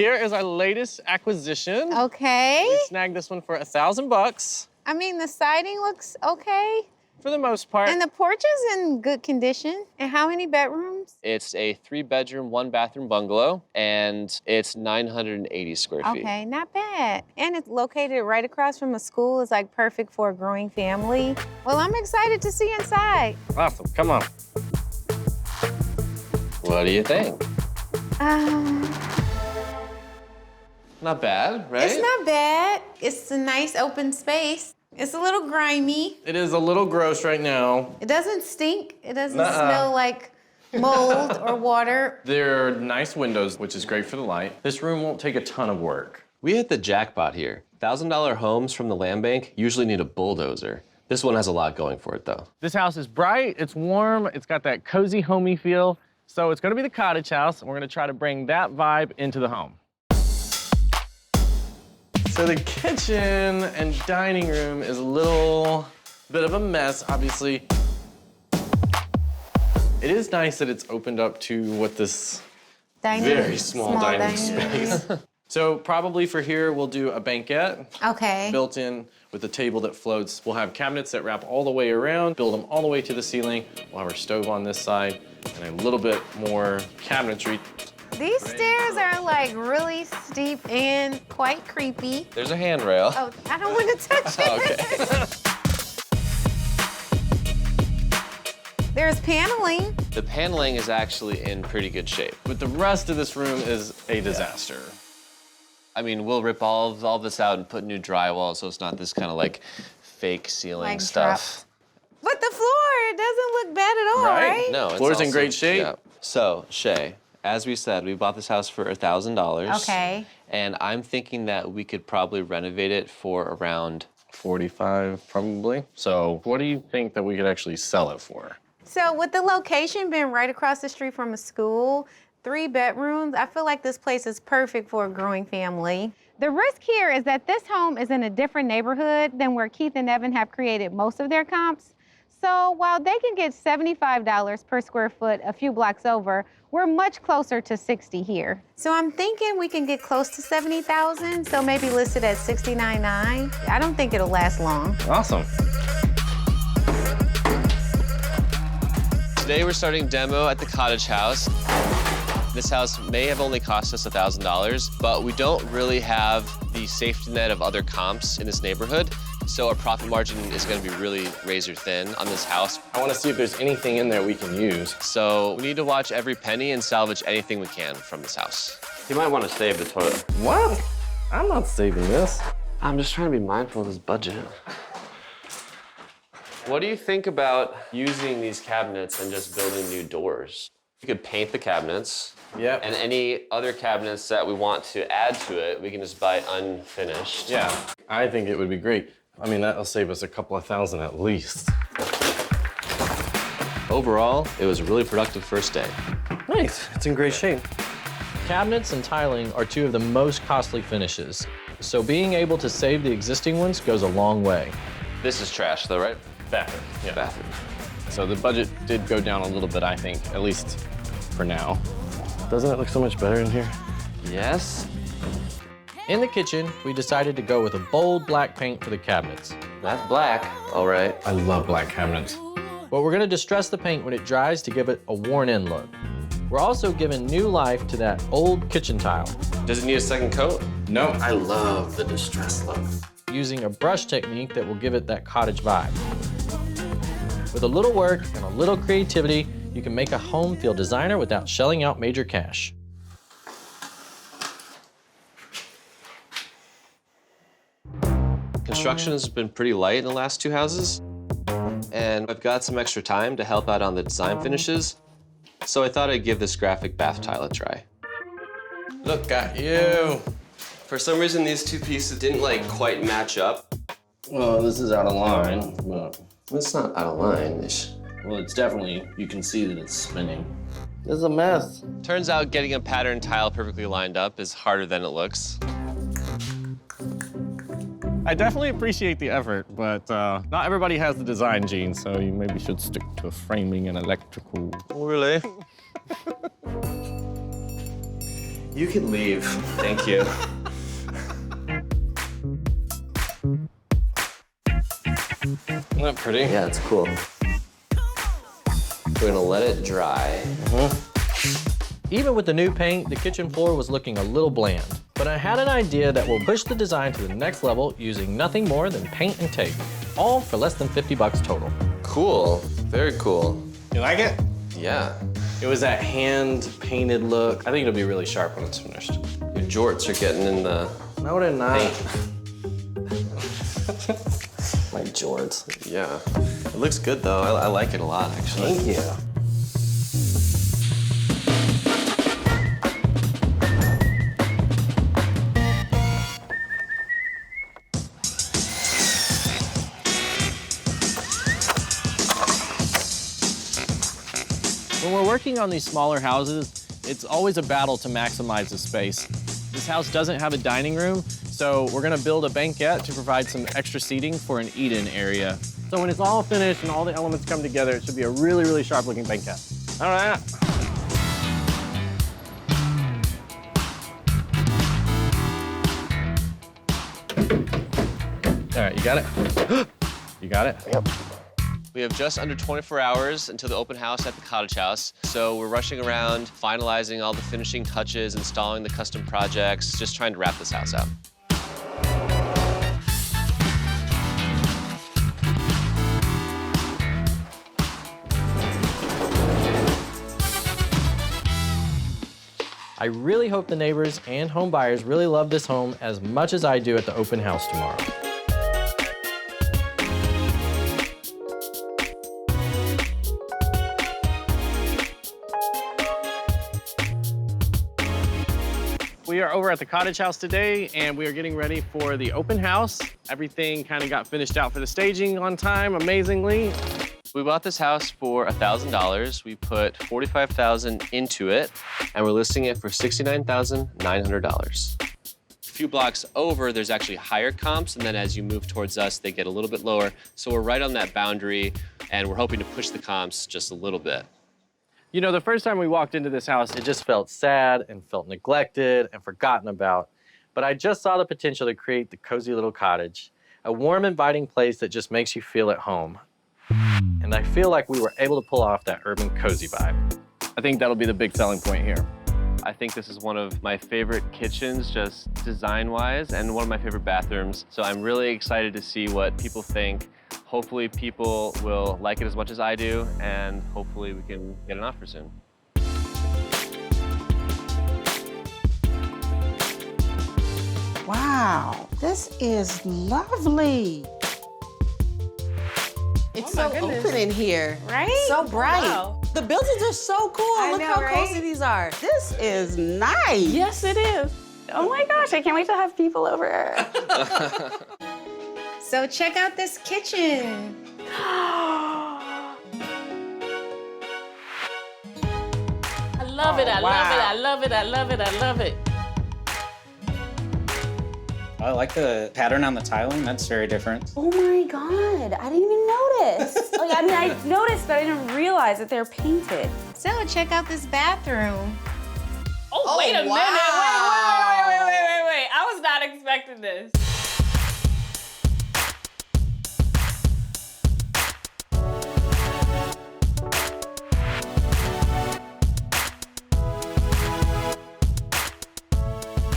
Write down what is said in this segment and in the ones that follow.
Here is our latest acquisition. Okay. We snagged this one for $1,000. I mean, the siding looks okay. For the most part. And the porch is in good condition. And how many bedrooms? It's a 3-bedroom, 1-bathroom bungalow, and it's 980 square feet. Okay, not bad. And it's located right across from a school. It's like perfect for a growing family. Well, I'm excited to see inside. Awesome, come on. What do you think? Not bad, right? It's not bad. It's a nice open space. It's a little grimy. It is a little gross right now. It doesn't stink. It doesn't smell like mold or water. There are nice windows, which is great for the light. This room won't take a ton of work. We hit the jackpot here. $1,000 homes from the land bank usually need a bulldozer. This one has a lot going for it, though. This house is bright, it's warm, it's got that cozy, homey feel. So it's gonna be the cottage house, and we're gonna try to bring that vibe into the home. So the kitchen and dining room is a little bit of a mess, obviously. It is nice that it's opened up to what this very small dining space. So probably for here, we'll do a banquette. Okay. Built in with a table that floats. We'll have cabinets that wrap all the way around, build them all the way to the ceiling. We'll have our stove on this side and a little bit more cabinetry. These stairs are like really steep and quite creepy. There's a handrail. Oh, I don't want to touch it. Okay. There's paneling. The paneling is actually in pretty good shape. But the rest of this room is a disaster. I mean, we'll rip all this out and put new drywall so it's not this kind of like fake ceiling Like stuff. But the floor, it doesn't look bad at all, right? No, it's Floor's in also- great shape. Yeah. So, Shay, as we said, we bought this house for $1,000. Okay. And I'm thinking that we could probably renovate it for around 45 probably. So what do you think that we could actually sell it for? So with the location being right across the street from a school, 3 bedrooms, I feel like this place is perfect for a growing family. The risk here is that this home is in a different neighborhood than where Keith and Evan have created most of their comps. So while they can get $75 per square foot a few blocks over, we're much closer to 60 here. So I'm thinking we can get close to 70,000, so maybe listed at 69.9. I don't think it'll last long. Awesome. Today we're starting demo at the cottage house. This house may have only cost us $1,000, but we don't really have the safety net of other comps in this neighborhood, so our profit margin is gonna be really razor thin on this house. I want to see if there's anything in there we can use. So we need to watch every penny and salvage anything we can from this house. You might want to save the toilet. What? I'm not saving this. I'm just trying to be mindful of this budget. What do you think about using these cabinets and just building new doors? You could paint the cabinets. Yep. And any other cabinets that we want to add to it, we can just buy unfinished. Yeah, I think it would be great. I mean, that'll save us a couple of thousand at least. Overall, it was a really productive first day. Nice, it's in great shape. Cabinets and tiling are 2 of the most costly finishes, so being able to save the existing ones goes a long way. This is trash though, right? Bathroom, yeah. Bathroom. So the budget did go down a little bit, I think, at least for now. Doesn't it look so much better in here? Yes. In the kitchen, we decided to go with a bold black paint for the cabinets. That's black, all right. I love black cabinets. But we're gonna distress the paint when it dries to give it a worn-in look. We're also giving new life to that old kitchen tile, Does it need a second coat? No. I love the distress look. using a brush technique that will give it that cottage vibe. With a little work and a little creativity, you can make a home feel designer without shelling out major cash. Construction has been pretty light in the last 2 houses, and I've got some extra time to help out on the design finishes, so I thought I'd give this graphic bath tile a try. Look at you. For some reason, these 2 pieces didn't like quite match up. Well, this is out of line, but It's not out of line. well, it's definitely, you can see that it's spinning. It's a mess. Turns out getting a pattern tile perfectly lined up is harder than it looks. I definitely appreciate the effort, but not everybody has the design gene, so you maybe should stick to framing and electrical. Oh, really? You can leave. Thank you. Isn't that pretty? Yeah, it's cool. We're gonna let it dry. Even with the new paint, the kitchen floor was looking a little bland. But I had an idea that will push the design to the next level using nothing more than paint and tape. All for less than 50 bucks total. Cool, very cool. You like it? Yeah. It was that hand-painted look. I think it'll be really sharp when it's finished. Your jorts are getting in the No, they're not. paint. My jorts. Yeah. It looks good though. I like it a lot, actually. Thank you. When we're working on these smaller houses, it's always a battle to maximize the space. This house doesn't have a dining room, so we're gonna build a banquette to provide some extra seating for an eat-in area. So when it's all finished and all the elements come together, it should be a really, really sharp-looking banquette. All right. All right, you got it? You got it? Yep. We have just under 24 hours until the open house at the cottage house. So we're rushing around, finalizing all the finishing touches, installing the custom projects, just trying to wrap this house out. I really hope the neighbors and home buyers really love this home as much as I do at the open house tomorrow. We are over at the cottage house today, and we are getting ready for the open house. Everything kind of got finished out for the staging on time, amazingly. We bought this house for $1,000. We put $45,000 into it, and we're listing it for $69,900. A few blocks over, there's actually higher comps, and then as you move towards us, they get a little bit lower. So we're right on that boundary, and we're hoping to push the comps just a little bit. You know, the first time we walked into this house, it just felt sad and felt neglected and forgotten about. But I just saw the potential to create the cozy little cottage, a warm, inviting place that just makes you feel at home. And I feel like we were able to pull off that urban cozy vibe. I think that'll be the big selling point here. I think this is one of my favorite kitchens, just design-wise, and one of my favorite bathrooms. So I'm really excited to see what people think. Hopefully people will like it as much as I do, and hopefully we can get an offer soon. Wow, this is lovely. It's so open in here. Right? So bright. Wow. The buildings are so cool. I Look know, how right? cozy these are. This is nice. Yes, it is. Oh my gosh, I can't wait to have people over. So check out this kitchen. I love it, I love it, I love it, I love it, I love it. I like the pattern on the tiling. That's very different. Oh my God, I didn't even notice. Like, I mean, I noticed, but I didn't realize that they're painted. So check out this bathroom. Oh, wait a minute, wait. I was not expecting this.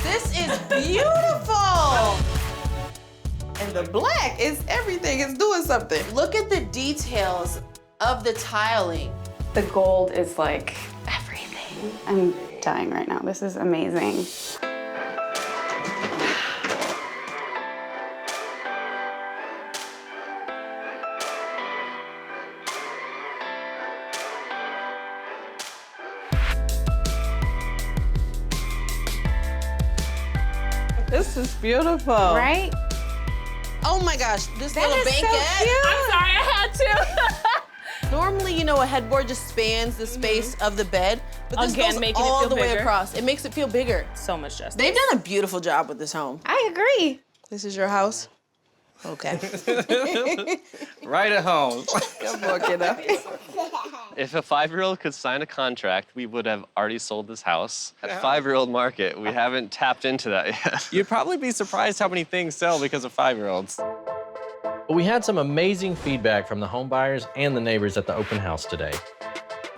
This is beautiful. And the black is everything. It's doing something. Look at the details of the tiling. The gold is like everything. I'm dying right now. This is amazing. This is beautiful. Right? Oh my gosh, this That little is so banquette. cute. I'm sorry, I had to. Normally, you know, a headboard just spans the space of the bed, but this Again, goes making it all feel the way bigger. across. It makes it feel bigger. So much justice. They've done a beautiful job with this home. I agree. This is your house? Okay. Right at home. Come on, kiddo. If a 5-year-old could sign a contract, we would have already sold this house. At 5-year-old market, we haven't tapped into that yet. You'd probably be surprised how many things sell because of 5-year-olds. We had some amazing feedback from the home buyers and the neighbors at the open house today.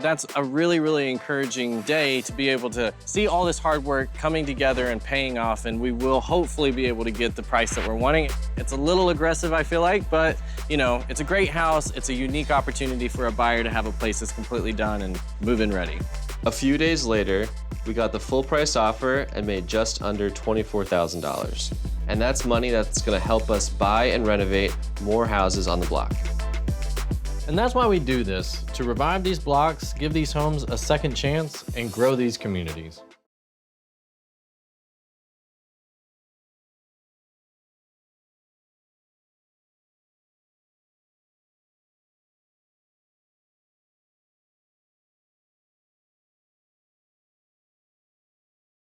That's a really, really encouraging day to be able to see all this hard work coming together and paying off, and we will hopefully be able to get the price that we're wanting. It's a little aggressive, I feel like, but you know, it's a great house. It's a unique opportunity for a buyer to have a place that's completely done and move-in ready. A few days later, we got the full price offer and made just under $24,000. And that's money that's gonna help us buy and renovate more houses on the block. And that's why we do this, to revive these blocks, give these homes a second chance, and grow these communities.